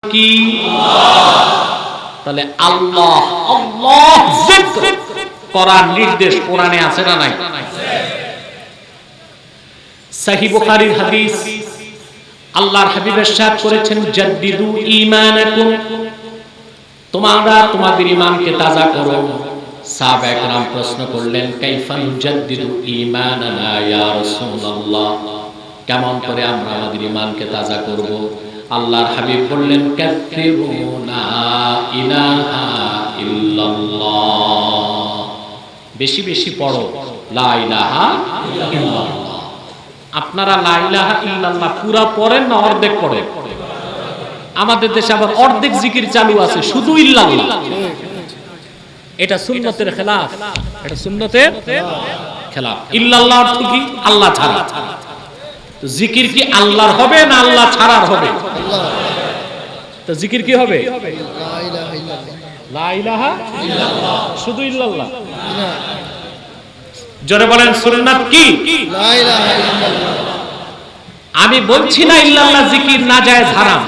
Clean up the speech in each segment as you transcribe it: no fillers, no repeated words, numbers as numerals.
কি? তাহলে আল্লাহ আল্লাহ জিক্র করার নির্দেশ কোরআনে আছে না নাই? সহিহ বুখারীর হাদিস, আল্লাহর হাবিব ইরশাদ করেছেন, জাদ্দিদু ঈমানাকুম, তোমরা তোমাদের ঈমানকে তাজা করো। সাহাবায়ে কেরাম প্রশ্ন করলেন, কাইফা নুজাদ্দিদু ঈমানানা ইয়া রাসূলুল্লাহ, কেমন করে আমরা আমাদের ঈমানকে তাজা করব? আল্লাহর হাবিব বললেন, কাফিরু লা ইলাহা ইল্লাল্লাহ, বেশি বেশি পড়ো লা ইলাহা ইল্লাল্লাহ। আপনারা লা ইলাহা ইল্লাল্লাহ পুরা পড়েন না অর্ধেক পড়েন? আমাদের দেশে আবার অর্ধেক জিকির চালু আছে, শুধু ইল্লাল্লাহ। এটা সুন্নতের খেলাফ, এটা সুন্নতের খেলাফ। ইল্লাল্লাহ অর্থ কি? আল্লাহ ছাড়া। তো জিকির কি আল্লাহর হবে না আল্লাহ ছাড়ার হবে? তো জিকির কি হবে? লা ইলাহা ইল্লাল্লাহ, শুধু ইল্লাল্লাহ। জোরে বলেন সুন্নাত কি? লা ইলাহা ইল্লাল্লাহ। আমি বলছি না ইল্লাল্লাহ জিকির নাজায়েজ হারাম,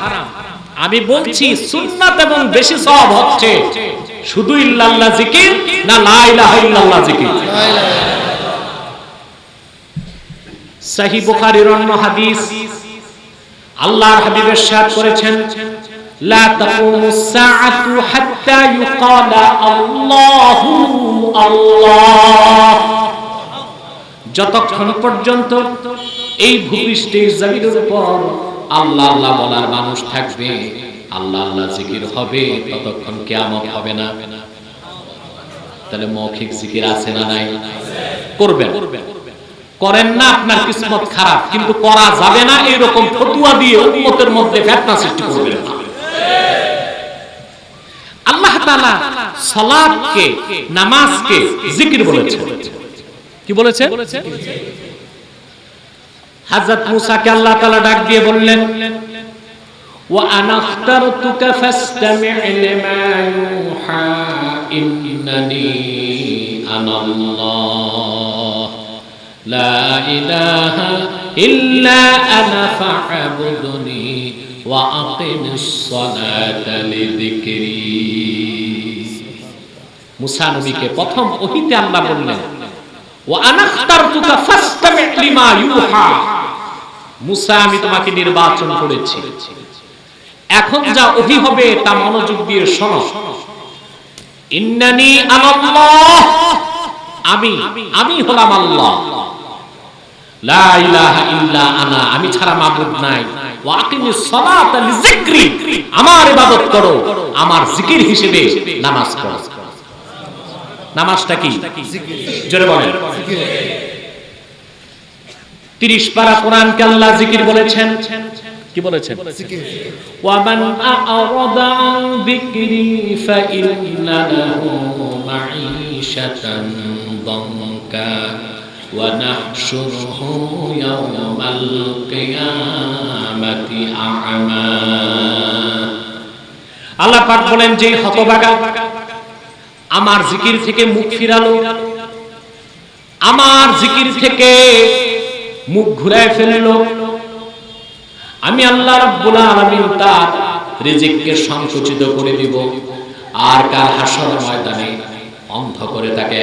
আমি বলছি সুন্নাত এবং বেশি সওয়াব হচ্ছে শুধু ইল্লাল্লাহ জিকির না লা ইলাহা ইল্লাল্লাহ জিকির? সহিহ বুখারীর অন্য হাদিস, আল্লাহর হাবিব ইরশাদ করেছেন, লা তাকুমুস সাআতু হাত্তা ইউকালা আল্লাহু আল্লাহ, যতক্ষণ পর্যন্ত এই ভূপৃষ্ঠের জমিনের উপর আল্লাহ আল্লাহ বলার মানুষ থাকবে, আল্লাহ আল্লাহ জিকির হবে, ততক্ষণ কিয়ামত হবে না। তাহলে মৌখিক জিকির আছে না নাই? করবেন, করেন না আপনার কিসমত খারাপ, কিন্তু করা যাবে না এরকম ফতোয়া দিয়ে উম্মতের মধ্যে ফিতনা সৃষ্টি করবেন না। আল্লাহ তাআলা সালাতকে, নামাজকে জিকির বলেছেন। কি বলেছেন? হযরত মুসাকে আল্লাহ তাআলা ডাক দিয়ে বললেন, ওয়া আনা আখতারতুকা ফাসতামি' লিমা ইউহা ইন্নানি আনাল্লাহ লা ইলাহা ইল্লা আনা ফা'বুদনি ওয়া আকিমিস সালাতা লিযিকরি। মুসা নবীকে প্রথম ওহীতে আল্লাহ বললেন, ওয়া আনা আখতারতুকা ফাসতামি' লিমা ইউহা, মুসা আমি তোমাকে নির্বাচন করেছি, এখন যা ওহী হবে তা মনোযোগ দিয়ে শোনো। ইন্নানি আনাল্লাহ, আমি হলাম আল্লাহ, লা ইলাহা ইল্লা আনা, আমি ছাড়া মাবুদ নাই, ওয়া আকিমিস সালাতা লিযিকরি, আমার ইবাদত করো, আমার জিকির হিসেবে নামাজ পড়ো। নামাজটা কি? জিকির। জোরে বলেন জিকির। 30 পারা কোরআনকে আল্লাহ জিকির বলেছেন। কি বলেছেন? জিকির। ওয়া মান আ'রাদা আন যিকরি ফাইন্না লাহু মাঈশাতান দানকা ওয়া নাহশুরুহু ইয়াওমাল কিয়ামাতি আ'মা। আল্লাহ পাক বলেন, যে হতভাগা আমার জিকির থেকে মুখ ফিরালো, আমার জিকির থেকে মুখ ঘুরায় ফেললো, আমি আল্লাহ রাব্বুল আলামিন তার রিজিককে সংকুচিত করে দিব, আর কাল হাসর ময়দানে অন্ধ করে তাকে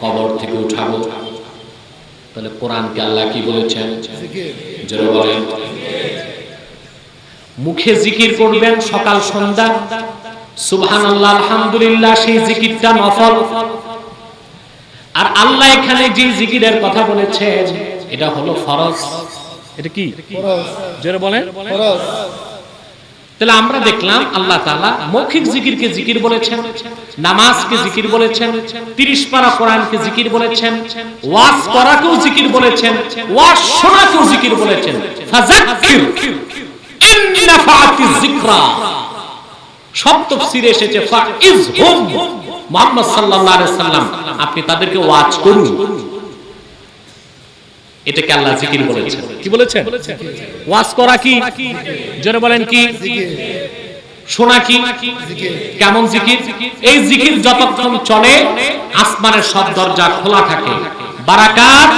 কবর থেকে উঠাবো। তাহলে কোরআনকে আল্লাহ কি বলেছেন? জিকির। জোরে বলেন। মুখে জিকির করবেন সকাল সন্ধ্যা, সুবহানাল্লাহ আলহামদুলিল্লাহ, সেই জিকিরটা নফল। আর আল্লাহ এখানে যে জিকিরের কথা বলেছেন এটা হলো ফরজ। এটা কি? ফরজ। জোরে বলেন ফরজ। তাহলে আমরা দেখলাম আল্লাহ তাআলা মৌখিক জিকিরকে জিকির বলেছেন, নামাজকে জিকির বলেছেন, 30 পারা কোরআনকে জিকির বলেছেন, ওয়াজ করাকেও জিকির বলেছেন, ওয়াজ শোনাকেও জিকির বলেছেন। ফাযাক্কির ইন নাফাআতিয যিকরা, সব তাফসীরে এসেছে ফাইজহুম, মুহাম্মদ সাল্লাল্লাহু আলাইহি সাল্লাম আপনি তাদেরকে ওয়াজ করুন। এটাকে আল্লাহ জিকির বলেছেন। কি বলেছেন? ওয়াজ করা কি? জোরে বলেন কি? জিকির। শোনা কি? জিকির। কেমন জিকির? এই জিকির যতক্ষণ চলে আসমানের সব দরজা খোলা থাকে, বারাকাত,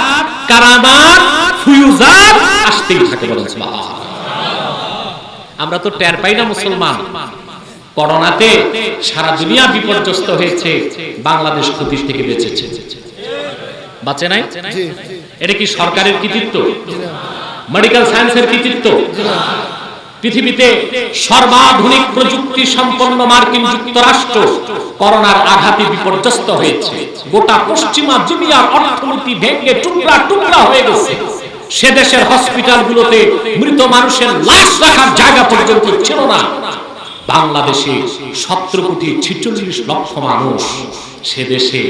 কারামাত, ফুয়ুজাত আসতেই থাকে। বলেন সুবহানাল্লাহ। আমরা তো টের পাই না মুসলমান। করোনাতে সারা দুনিয়া বিপর্যস্ত হয়েছে, বাংলাদেশ ক্ষতির থেকে বেঁচেছে। বাঁচে নাই? এটা কি সরকারের কৃতিত্ব? মেডিকেল সায়েন্সের কৃতিত্ব? পৃথিবীতে সর্বাধুনিক প্রযুক্তি সম্পন্ন মার্কিন যুক্তরাষ্ট্র করোনার আঘাতে বিপর্যস্ত হয়েছে। গোটা পশ্চিমা দুনিয়ার অর্থনীতি ভেঙে টুকরা টুকরা হয়ে গেছে। সে দেশের হসপিটালগুলোতে মৃত মানুষের লাশ রাখার জায়গা পর্যন্ত ছিল না। বাংলাদেশে 17,46,00,000 মানুষ। সে দেশে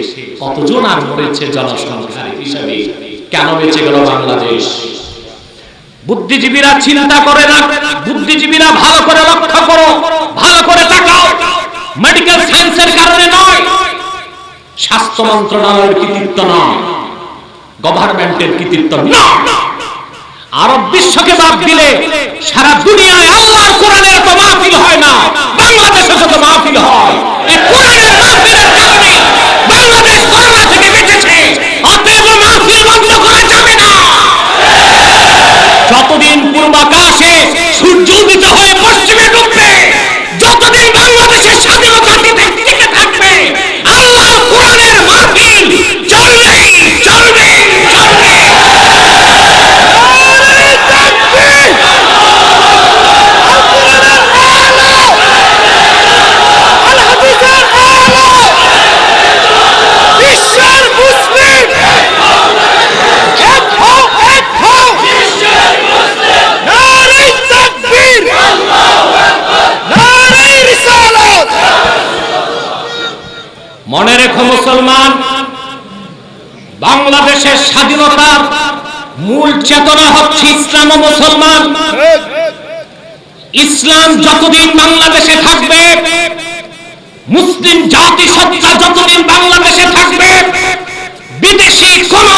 কতজন আর মরেছে জনসংখ্যার হিসাবে? কেন বেঁচে গেল বাংলাদেশ? বুদ্ধিজীবীরা চিন্তা করে না, বুদ্ধিজীবীরা ভালো করে লক্ষ্য করো, ভালো করে তাকাও। মেডিকেল সায়েন্সের কারণে নয়, স্বাস্থ্য মন্ত্রণালয়ের কৃতিত্ব নয়, গভর্নমেন্টের কৃতিত্ব নয়। আরব বিশ্বকে বাদ দিলে সারা দুনিয়ায় আল্লাহর কোরআনের তো মাহফিল হয় না, বাংলাদেশে যত মাহফিল হয় এই কোরআনের মাহফিলের কারণে বাংলাদেশ করোনা থেকে বেঁচেছে। অতএব মাহফিল বন্ধ করা যাবে না। যতদিন পূর্বাকাশে সূর্য উদিত হয়ে পশ্চিমে ডুববে, যতদিন বাংলাদেশের স্বাধীনতা টিকে থাকবে, আল্লাহর কোরআনের মাহফিল চলবে চলবে চলবে। মনে রেখো মুসলমান, বাংলাদেশের স্বাধীনতার মূল চেতনা হচ্ছে ইসলাম ও মুসলমান। ইসলাম যতদিন বাংলাদেশে থাকবে, মুসলিম জাতিসত্তা যতদিন বাংলাদেশে থাকবে, বিদেশি কোন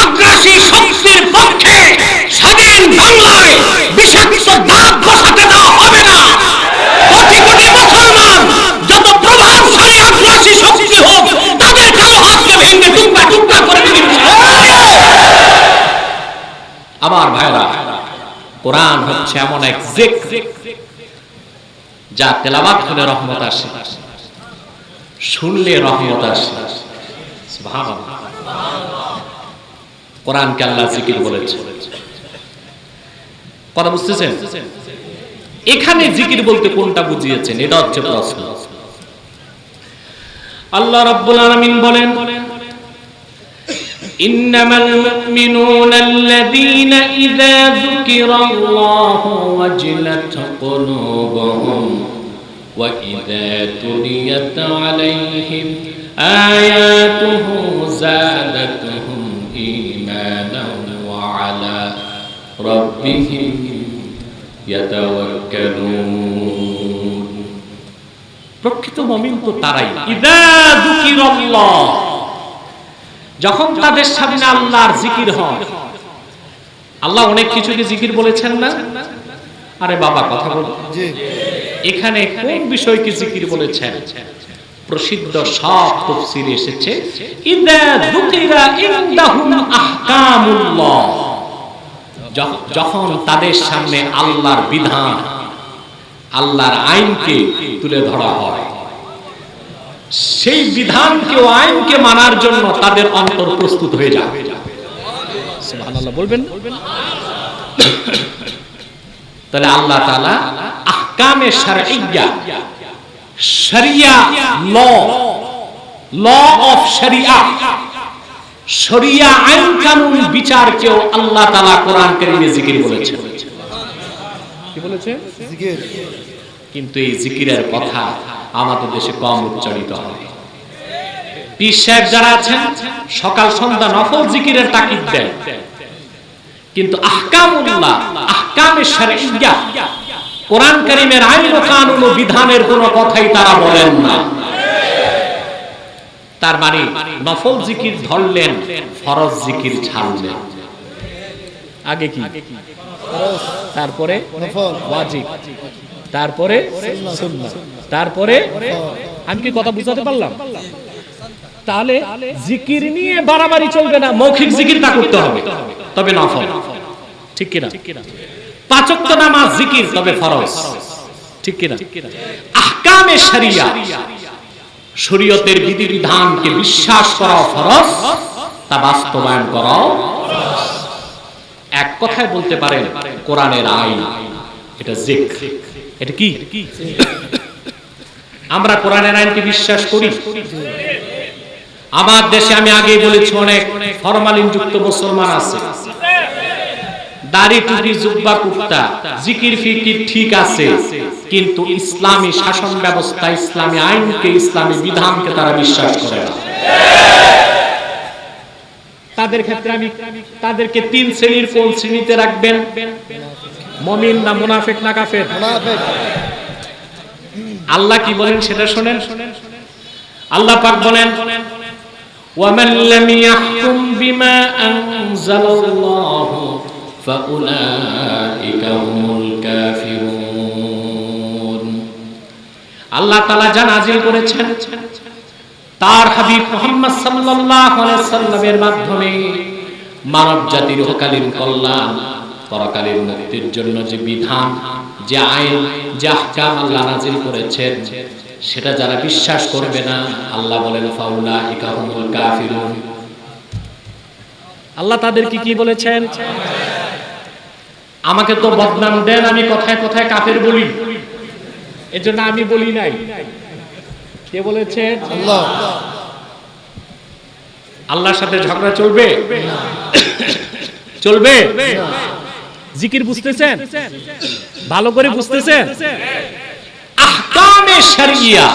আগ্রাসী শক্তির পক্ষে স্বাধীন বাংলায় বিষাক্ত দাঁত বসাতে দেওয়া হবে না। কোটি কোটি মুসলমান যত প্রভাবশালী আগ্রাসী শক্তি হোক, তাদের কারো হাতকে ভেঙে টুকরা টুকরা করে দিন। আমার ভাইরা, কোরআন হচ্ছে এমন এক জিক্র যা তেলাওয়াত করে রহমত আসে, শুনলে রহমত আসে। সুবহানাল্লাহ। কোরআনকে আল্লাহ জিকির বলেছে। কথা বুঝতেছেন? এখানে জিকির বলতে কোনটা বুঝিয়েছেন, এটা হচ্ছে প্রশ্ন। আল্লাহ রাব্বুল আলামিন বলেন, ইন্নামাল মুমিনুনা আল্লাযীনা ইযা যুকিরাল্লাহু ওয়াজিলাত কুলুবুহুম ওয়া ইযা তুলিয়াত আলাইহিম আয়াতুহু যাদাতুহুম ঈমানান ওয়া আলা রাব্বিহিম ইয়াতাওয়াক্কালুন। প্রকৃত মুমিন তো তারাই, ইযা যুকিরাল্লাহ, যখন তাদের সামনে আল্লাহর জিকির হয়। আল্লাহ অনেক কিছুকে জিকির বলেছেন না? আরে বাবা কথা বল। এখানে কোন বিষয়কে জিকির বলেছেন? প্রসিদ্ধ সব তাফসীরে এসেছে ইযা যুকিরা ইনদাহুম আহকামুল্লাহ, যখন তাদের সামনে আল্লাহর বিধান, আল্লাহর আইনকে তুলে ধরা হয়, সেই বিধানকে ও আইনকে মানার জন্য তাদের অন্তর প্রস্তুত হয়ে যায়। সুবহানাল্লাহ বলবেন। তাহলে আল্লাহ তাআলা আহকামে শারঈয়্যা, শরিয়া ল অফ শরিয়া, শরিয়া আইন কানুন বিচারকেও আল্লাহ তাআলা কোরআন কারীমে জিকির বলেছেন। কি বলেছে? জিকির। কিন্তু এই জিকিরের কথা আমাদের দেশে কম উচ্চারিত হয়। পীর সাহেব যারা আছেন সকাল সন্ধ্যা নফল জিকিরের তাকিদ দেন, কিন্তু আহকামুল্লাহ, আহকামে শারঈয়্যা, কোরআন কারীমের আইন ও কানুন ও বিধানের কোনো কথাই তারা বলেন না। তার মানে নফল জিকির ধরলেন, ফরজ জিকির ছাড়লেন। আগে কি? ফরজ, তারপরে নফল, ওয়াজিব, তারপরে সুন্নাহ, তারপরে। আমি কি কথা বুঝাতে পারলাম? তাহলে জিকির নিয়ে বাড়াবাড়ি চলবে না, মৌখিক জিকির তা করতে হবে, তবে নফল। ঠিক কিনা? 5 ওয়াক্ত নামাজ জিকির তবে ফরজ, ঠিক কি না? আহকামে শরিয়া, শরীয়তের বিধিবিধানকে বিশ্বাস করা ফরজ, তা বাস্তবায়ন করা ফরজ। এক কথায় বলতে পারেন কোরআনের আইন, এটা জিকর। এটা কি? আমরা কোরআনের আইনকে বিশ্বাস করি। আমার দেশে আমি আগেই বলেছি অনেক ফরমালিন যুক্ত মুসলমান আছে, দাড়ি টুপি জুব্বা কুর্তা জিকির ফিকির ঠিক আছে, কিন্তু ইসলামী শাসন ব্যবস্থা, ইসলামী আইনকে, ইসলামী বিধানকে তারা বিশ্বাস করে না। তাদের ক্ষেত্রে আমি তাদেরকে 3 শ্রেণীর কোন শ্রেণীতে রাখবেন? মুমিন না মুনাফিক না কাফের? আল্লাহ কি বলেন সেটা শুনেন। আল্লাহ পাক বলেন, ওয়ামান লাম ইয়াহকুম বিমা আনজালাল্লাহু ফাউলাইকা হুমুল কাফিরুন। আল্লাহ তাআলা যা নাযিল করেছেন তার হাবিব মুহাম্মদ সাল্লাল্লাহু আলাইহি সাল্লামের মাধ্যমে মানব জাতির ইহকালীন কল্যাণ, পরকালীন মুক্তির জন্য যে বিধান, যে আইন, যে আহকাম আল্লাহ নাযিল করেছেন, সেটা যারা বিশ্বাস করবে না, আল্লাহ বলেন ফাউলাইকা হুমুল কাফিরুন। আল্লাহ তাদেরকে কি বলেছেন? আমাকে তো বদনাম দেন, আমি কথায় কথায় কাফের বলি, এজন্য আমি বলি নাই। কে বলেছেন? আল্লাহ। আল্লাহর সাথে ঝগড়া চলবে? চলবে? জিকির বুঝতেছেন? ভালো করে বুঝতেছেন? আহকামে শরিয়া,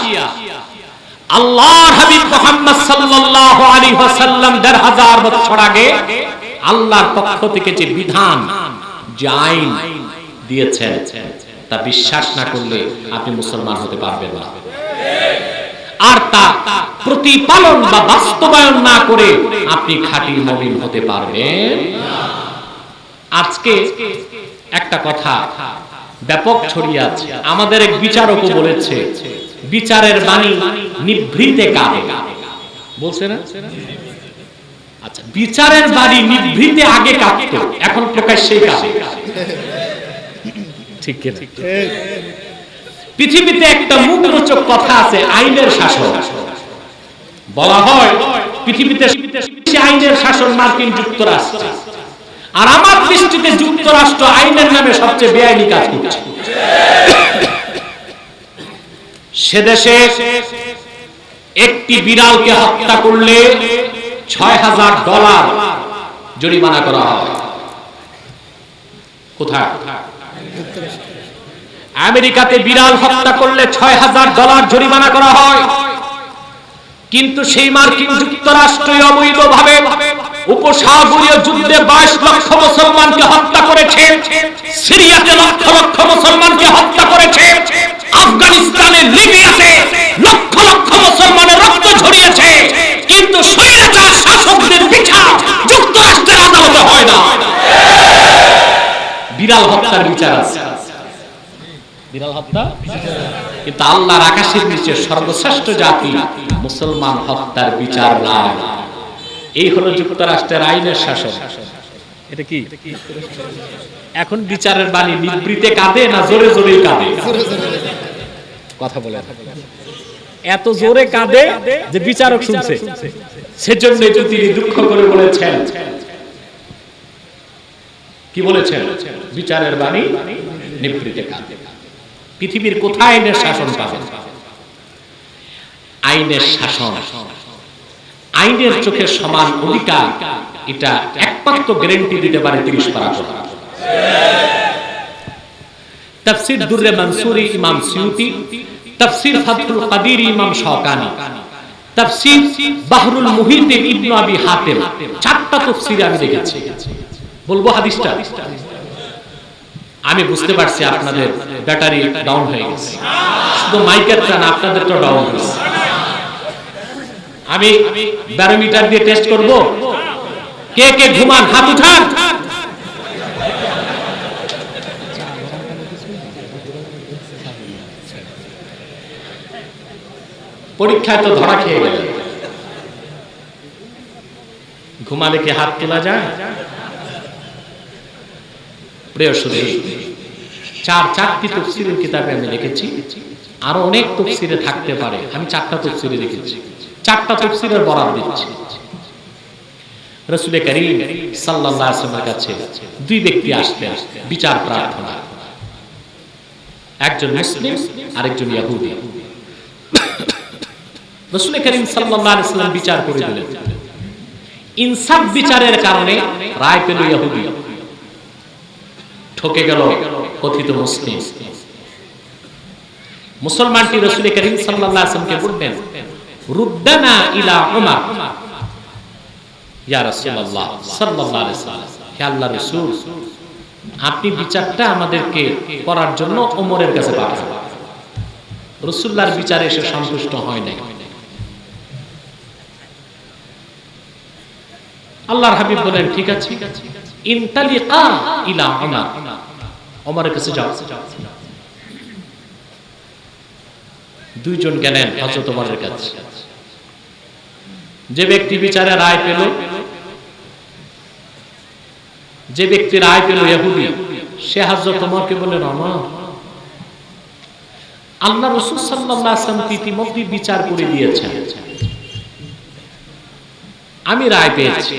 আল্লাহর হাবিব মুহাম্মদ সাল্লাল্লাহু আলাইহি ওয়াসাল্লাম ১৫০০ বছর আগে আল্লাহর পক্ষ থেকে যে বিধান, যে আইন দিয়েছেন, তা বিশ্বাস না করলে আপনি মুসলমান হতে পারবেন না। আর তা প্রতিপালন বা বাস্তবায়ন না করে আপনি খাঁটি মুমিন হতে পারবেন না। আজকে একটা কথা ব্যাপক ছড়িয়ে আছে, আমাদের এক বিচারকও বলেছে, বিচারের বাণী নিভৃতে কাঁদে। বলছে না? আচ্ছা, বিচারের বাণী নিভৃতে আগে কাঁদতো, এখন প্রকাশ্যেই কাঁদে, ঠিক কি না? পৃথিবীতে একটা মুখরোচক কথা আছে, আইনের শাসন। বলা হয় পৃথিবীতে আইনের শাসন মার্কিন যুক্তরাষ্ট্র, আর আমার দৃষ্টিতে যুক্তরাষ্ট্র আইনের নামে সবচেয়ে বেআইনি কাজ করছে। সে দেশে একটি বিড়ালকে হত্যা করলে $৬,০০০ জরিমানা করা হয়। কোথায়? আমেরিকাতে বিড়াল হত্যা করলে $৬,০০০ জরিমানা করা হয়। কিন্তু সেই মার্কিন যুক্তরাষ্ট্র অবৈধভাবে উপসাগরীয় যুদ্ধে 22 লক্ষ মুসলমানকে হত্যা করেছে, সিরিয়াতে লক্ষ লক্ষ মুসলমানকে হত্যা করেছে, আফগানিস্তানে, লিবিয়াতে লক্ষ লক্ষ মুসলমানের রক্ত ঝরিয়েছে, কিন্তু স্বৈরাচার শাসকদের বিচার যুক্তরাষ্ট্রের আদালতে হয় না। বিড়াল হত্যার বিচার আছে, বিড়াল হত্যা, কিন্তু আল্লাহর আকাশের নিচে সর্বশ্রেষ্ঠ জাতি মুসলমান হত্যার বিচার নাই। এই হলো যুক্তরাষ্ট্রের আইনের শাসন। এটা কি? এখন বিচারের বাণী নিভৃতে কাঁদে না জোরে জোরে কাঁদে? কথা বলে এত জোরে কাঁদে যে বিচারক শুনছে। সেজন্য তিনি দুঃখ করে বলেছেন, কি বলেছেন? বিচারের বাণী নিভৃতে কাঁদে। পৃথিবীর কোথায় আইনের শাসন পাবেন? আইনের শাসন, আইনের চোখে সমান অধিকার, এটা একমাত্র গ্যারান্টি দিতে পারে 30 পারা কোরআন। তাফসীর দুররে মানসুরি ইমাম সিউতি, তাফসীর ফাতহুল কাদির ইমাম শাওকানি, তাফসীর বাহরুল মুহিত ইবনে আবি হাতিম, 4টা তাফসীর আমি দেখেছি। বলবো হাদিসটা? আমি বুঝতে পারছি আপনাদের ব্যাটারি ডাউন হয়ে গেছে, শুধু মাইকেরটা না, আপনাদেরটা ডাউন হয়েছে। আমি ব্যারোমিটার দিয়ে টেস্ট করব, কে কে ঘুমান হাত উঠান। পরীক্ষায় তো ধরা খেয়ে গেল, ঘুমালে কি হাত তোলা যায়? প্রিয় সুধী, চারটি তাফসীরের কিতাবে আমি লিখেছি, আরো অনেক তাফসীরে থাকতে পারে, আমি 4টা তাফসীরে লিখেছি, 4টা তাফসীরের বরাত দিচ্ছি। রাসূল করিম সাল্লাল্লাহু আলাইহি ওয়াসাল্লামের কাছে দুই ব্যক্তি আসলেন বিচার প্রার্থনা, একজন মুসলিম আর একজন ইহুদি। রাসূল করিম সাল্লাল্লাহু আলাইহি ওয়াসাল্লাম বিচার করে দিলেন। ইনসাফ বিচারের কারণে রায় পেল ইহুদি, ঠকে গেল কথিত মুসলিম। মুসলমানটি রাসূল করিম সাল্লাল্লাহু আলাইহি ওয়াসাল্লামকে বললেন, রুদ্দানা ইলা উমর, ইয়া রাসূলুল্লাহ সাল্লাল্লাহু আলাইহি ওয়াসাল্লাম, হে আল্লাহর রাসূল, আপনি বিচারটা আমাদেরকে করার জন্য ওমরের কাছে পাঠান। রাসূলুল্লাহর বিচারে এসে সন্তুষ্ট হয় নাই। আল্লাহর হাবিব বলেন, ঠিক আছে, ইনতালিকা ইলা উমর, ওমরের কাছে যাও। দুইজন গেলেন হযরত ওমরের কাছে। যে ব্যক্তি বিচারে রায় পেল, যে ব্যক্তি রায় পেল ইহুদি, সে হযরত ওমরকে বললেন, ওমর, আল্লাহ রাসূল সাল্লাল্লাহু আলাইহি ওয়াসাল্লাম ইতিমধ্যে বিচার করে দিয়েছেন, আমি রায় পেয়েছি,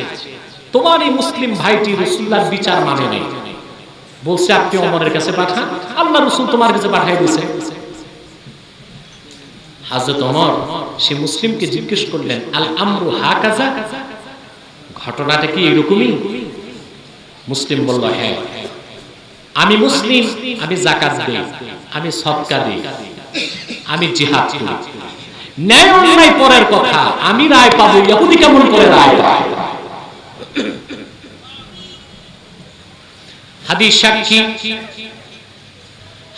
তোমার এই মুসলিম ভাইটি রাসূলুল্লাহর বিচার মানে নাই, বলছে আপনি ওমরের কাছে পাঠান, আল্লাহ রাসূল তোমার কাছে পাঠিয়ে দিয়েছে। হযরত ওমর সে মুসলিমকে জিজ্ঞেস করলেন, আল আমরু হাকাযা, ঘটনাটা কি এরকমই? মুসলিম বলল, হ্যাঁ, আমি মুসলিম, আমি যাকাত দেই, আমি সদকা দেই, আমি জিহাদ করি, ন্যায় অন্যায় পরের কথা, আমি রায় পাবো, ইহুদি কেমন করে রায় পায়? হাদিস সাক্ষী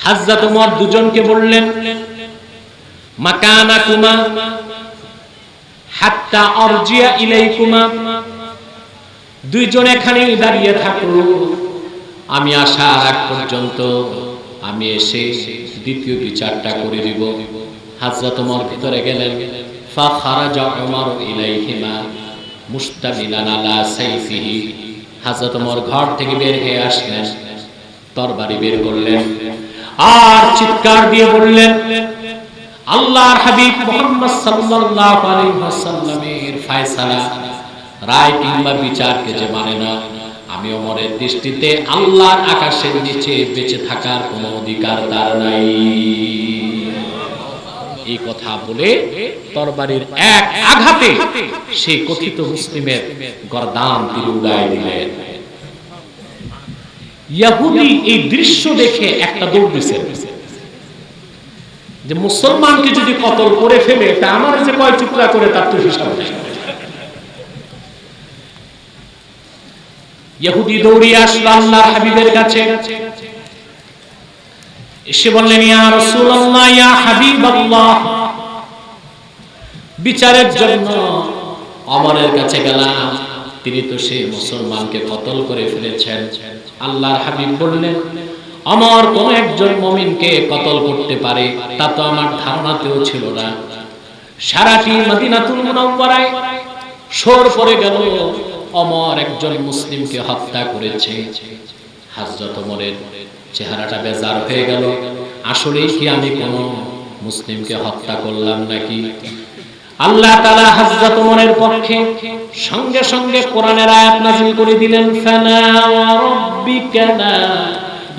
হযরত ওমর দুজনকে বললেন, মাকানাকুমা হাত্তা আরজিয়া ইলাইকুমা, দুইজন এখানে দাঁড়িয়ে থাকো, আমি আসার আগ পর্যন্ত আমি এসে দ্বিতীয় বিচারটা করে দিব। হযরত ওমর ভিতরে গেলেন, ফা খারাজা ওমর ইলাইহিমা মুস্তামিলান আলা সাইফিহি, হযরত ওমর ঘর থেকে বের হয়ে আসলেন, তরবারি বের করলেন আর চিৎকার দিয়ে বললেন, আল্লাহর হাবিব মুহাম্মদ সাল্লাল্লাহু আলাইহি ওয়াসাল্লামের ফয়সালা, রায় কিংবা বিচারকে যে মানে না, আমি ওমরের দৃষ্টিতে আল্লাহর আকাশের নিচে বেঁচে থাকার কোনো অধিকার তার নাই। এই কথা বলে তরবারির এক আঘাতে সেই কথিত মুসলিমের গর্দান তিনি উড়ায় দিলেন। ইহুদি এই দৃশ্য দেখে একটা দৌড় দিয়েছে যে মুসলমানকে যদি কতল করে ফেলে, তা আমার যে কয় টুকরা করে তার তো হিসাব নেই। ইহুদি দৌড়িয়ে আসলো আল্লাহর হাবিবের কাছে, এসে বললেন, ইয়া রাসূলুল্লাহ, ইয়া হাবিবাল্লাহ, বিচারের জন্য ওমরের কাছে গেলাম, তিনি তো সেই মুসলমানকে কতল করে ফেলেছেন। আল্লাহর হাবিব বললেন, ওমর কোন একজন মুমিনকে কতল করতে পারে তা তো আমার ধারণাতেও ছিল না। সারাটি মদিনাতুল মুনাওয়ারায় শোর পড়ে গেল, ওমর একজন মুসলিমকে হত্যা করেছে। হযরত ওমরের চেহারাটা বেজার হয়ে গেল, আসলেই কি আমি কোন মুসলিমকে হত্যা করলাম নাকি? আল্লাহ তাআলা হযরত ওমরের পক্ষে সঙ্গে সঙ্গে কোরআনের আয়াত নাযিল করে দিলেন, ফালা ওয়া রাব্বিকা লা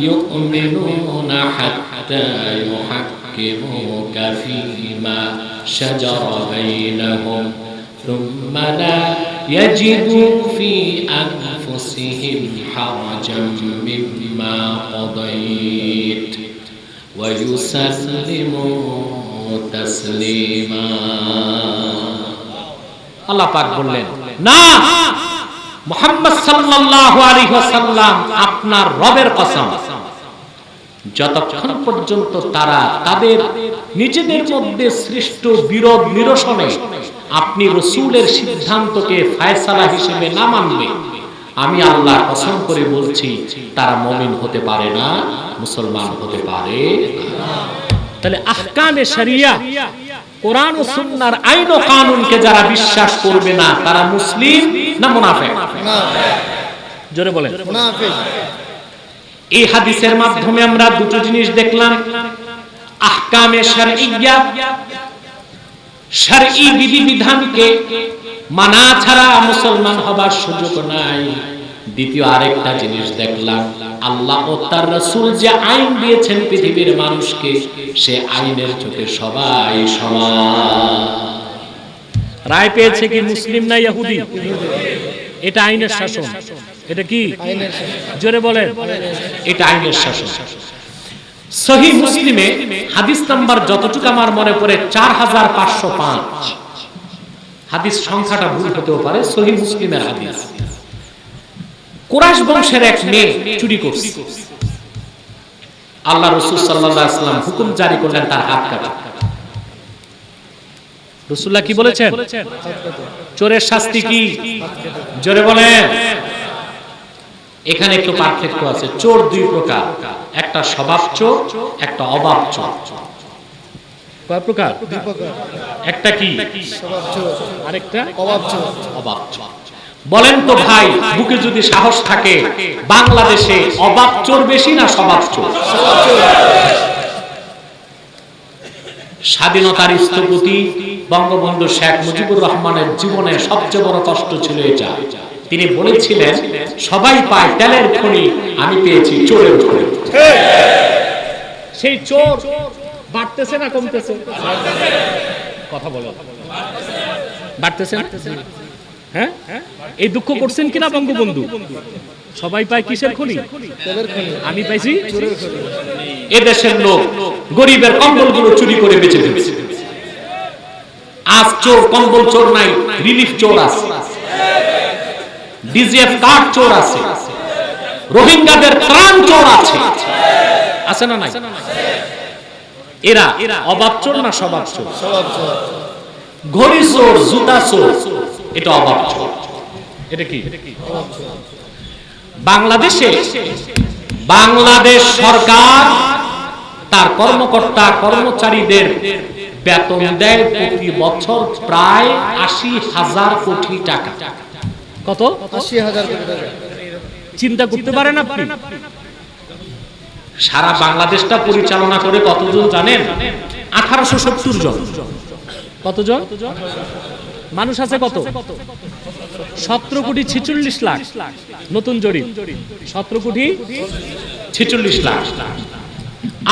ইউমিনুনা হাত্তা ইউহাক্কিমুকা ফীমা শাজারা বাইনাহুম সুম্মা লা ইয়াজিদু ফি আনফুসিহিম হারাজাম মিম্মা কাদাইত ওয়া ইউসাল্লিমু তাসলিমা। আল্লাহ পাক বললেন, না, মুহাম্মদ সাল্লাল্লাহু আলাইহি ওয়াসাল্লাম আপনার রবের কসম, যতক্ষণ পর্যন্ত তারা তাদের নিজেদের মধ্যে সৃষ্ট বিরোধ নিরসনে আপনি রাসূলের সিদ্ধান্তকে ফয়সালা হিসেবে না মানবে, আমি আল্লাহ কসম করে বলছি তারা মুমিন হতে পারে না, মুসলমান হতে পারে না। তাহলে আহকামে শরিয়া, কোরআন ও সুন্নাহর আইন ও কানুনকে যারা বিশ্বাস করবে না, তারা মুসলিম না মুনাফিক? জোরে বলেন, মুনাফিক। এই হাদিসের মাধ্যমে আমরা দুটো জিনিস দেখলাম, আহকামে শারঈয়্যা, শারঈ বিধিবিধানকে মানা ছাড়া মুসলমান হবার সুযোগ নাই। দ্বিতীয় আরেকটা জিনিস দেখলাম, আল্লাহ ও তার রাসূল যে আইন দিয়েছেন পৃথিবীর মানুষকে, সে আইনের চোখে সবাই সমান। রায় পেয়েছে কি মুসলিম না ইহুদি? এটা আইনের শাসন। এটা কি আইনের শাসন? জোরে বলেন, এটা আইনের শাসন। সহিহ মুসলিমে হাদিস নাম্বার যতটুকু আমার মনে পড়ে 4505, হাদিস সংখ্যাটা ভুল হতেও পারে, সহিহ মুসলিমের হাদিস। কুরাইশ বংশের এক মেয়ে চুরি করছে, আল্লাহ রাসূল সাল্লাল্লাহু আলাইহি ওয়াসাল্লাম হুকুম জারি করলেন তার হাত কাটা। রাসূলুল্লাহ কি বলেছেন? চোরের শাস্তি কি? জোরে বলেন। এখানে একটু পার্থক্য আছে। চোর দুই প্রকার, একটা স্বভাব চোর, একটা অভাব চোর। কয় প্রকার? দুই প্রকার। একটা কি স্বভাব চোর, আরেকটা অভাব চোর। অভাব চোর। বলেন তো ভাই, বুকে যদি সাহস থাকে, বাংলাদেশে অভাব চোর বেশি না স্বভাব চোর? স্বাধীনতার স্থপতি বঙ্গবন্ধু শেখ মুজিবুর রহমানের জীবনে সবচেয়ে বড় কষ্ট ছিল এটা। তিনি বলেছিলেন, সবাই পায় তেলের খনি, আমি পেয়েছি চোরের খনি। সেই চোর বাড়তেছে না কমতেছে? কথা বলো, বাড়তেছে না? হ্যাঁ, এই দুঃখ করছেন কিনা বঙ্গবন্ধু? সবাই পায় কিসের খনি? তেলের খনি, আমি পাইছি চোরের খনি। এদেশের লোক গরিবের কম্বলগুলো চুরি করে বেঁচে ফেলেছে। আজ চোর কম্বল চোর নাই, রিলিফ চোর আছে, ডিজিএফ কার্ড চোর আছে, রোহিঙ্গাদের ত্রাণ চোর আছে, আছে না নাই? এরা অভাব চোর না স্বভাব চোর? স্বভাব চোর। ঘড়ি চোর, জুতা চোর, এটা অভাব চোর। এটা কি? বাংলাদেশে বাংলাদেশ সরকার তার কর্মকর্তা কর্মচারীদের বেতন দেয় প্রতি বছর প্রায় ৮০,০০০ কোটি টাকা। কত? ৮০,০০০ কোটি টাকা। চিন্তা করতে পারেন আপনি? সারা বাংলাদেশটা পরিচালনা করে কতজন জানেন? ১৮৭০ জন। কতজন মানুষ আছে? কত? ১৭,৪৬,০০,০০০। নতুন জরিপ ১৭,৪৬,০০,০০০।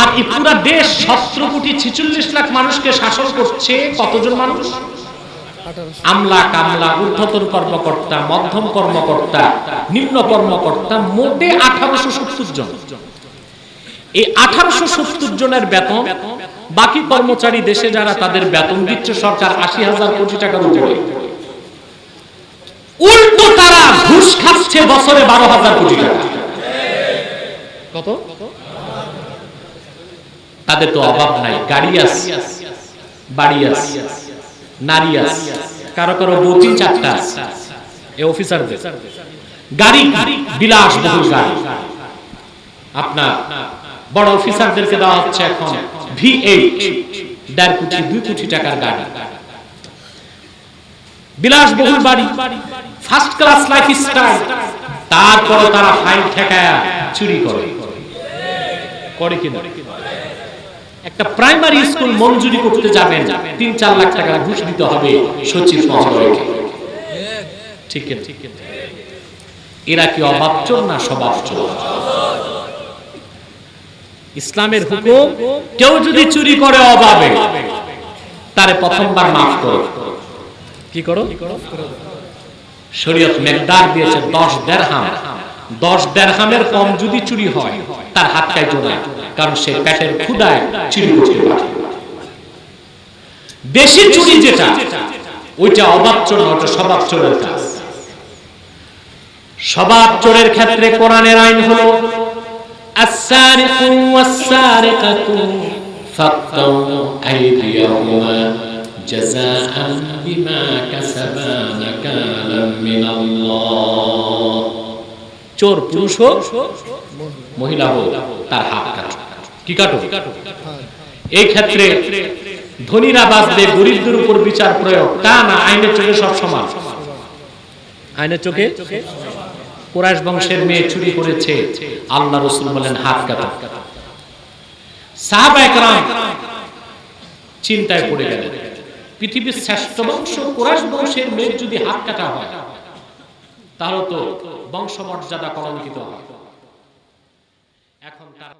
আর এই পুরো দেশ ১৭,৪৬,০০,০০০ মানুষকে শাসন করছে কতজন মানুষ? আমলা কামলা, ঊর্ধ্বতন কর্মকর্তা, মধ্যম কর্মকর্তা, নিম্ন কর্মকর্তা, মোটে ১৮৭০ জন। এই ১৮৭০ জনের বেতন, বাকি কর্মচারী দেশে যারা তাদের বেতন দিচ্ছে সরকার ৮০,০০০ কোটি টাকার উপরে, উল্টো তারা ঘুষ খাচ্ছে বছরে ১২,০০০ কোটি টাকা। কত? তাদের তো অভাব নাই, গাড়ি আছে, বাড়ি আছে, নারী আছে, কারো কারো বউ ৩-৪টা আছে। এই অফিসারদের গাড়ি বিলাসবহুল গাড়ি। আপনার বড় অফিসারদেরকে দেওয়া হচ্ছে এখন V8, ১.৫ কোটি ২ কোটি টাকার গাড়ি, বিলাসবহুল বাড়ি, ফার্স্ট ক্লাস লাইফ স্টাইল। তারপর তারা ফাইল ঠেকায়া চুরি করে কিনা? একটা প্রাইমারি স্কুল মঞ্জুরি করতে যাবেন, ৩-৪ লাখ টাকা ঘুষ দিতে হবে সচিব মহোদয়কে। ঠিক কিনা? এরা কি অভাব চোর না স্বভাব চোর? ইসলামের হুকুম, কেউ যদি চুরি করে অভাবে, তারে প্রথমবার মাফ করো। কি করো? শরীয়ত মেকদার দিয়েছে ১০ দিরহাম। ১০ দিরহামের কম যদি চুরি হয়, তার হাত কাটবে না, কারণ সে পেটের ক্ষুধায় চুরি করতে পারে। বেশি চুরি যেটা, ওইটা অভাব চোর না, ওটা স্বভাব চোরের কাজ। স্বভাব চোরের ক্ষেত্রে কোরআনের আইন হলো আস-সারিকু ওয়াস-সারিকাতু ফাকতাউ আইদিয়াহুমা জাযাআন বিমা কাসাবা নাকালাম মিনাল্লাহ। চোর পুরুষ হোক মহিলা হোক, তার হাত কাটো। কি কাটো? এই ক্ষেত্রে ধনীরা বাঁচবে, গরিবদের উপর বিচার প্রয়োগ, তা না। আইনের চোখে সব সমান। আইনের চোখে কুরাইশ বংশের মেয়ে চুরি করেছে, আল্লাহ রাসূল বলেন হাত কাটো। সাহাবায়ে কেরাম চিন্তায় পড়ে গেলেন, পৃথিবীর শ্রেষ্ঠ বংশ কুরাইশ বংশের মেয়ে যদি হাত কাটা হয় তাহলে তো বংশমর্যাদা কলঙ্কিত হয়। এখন তার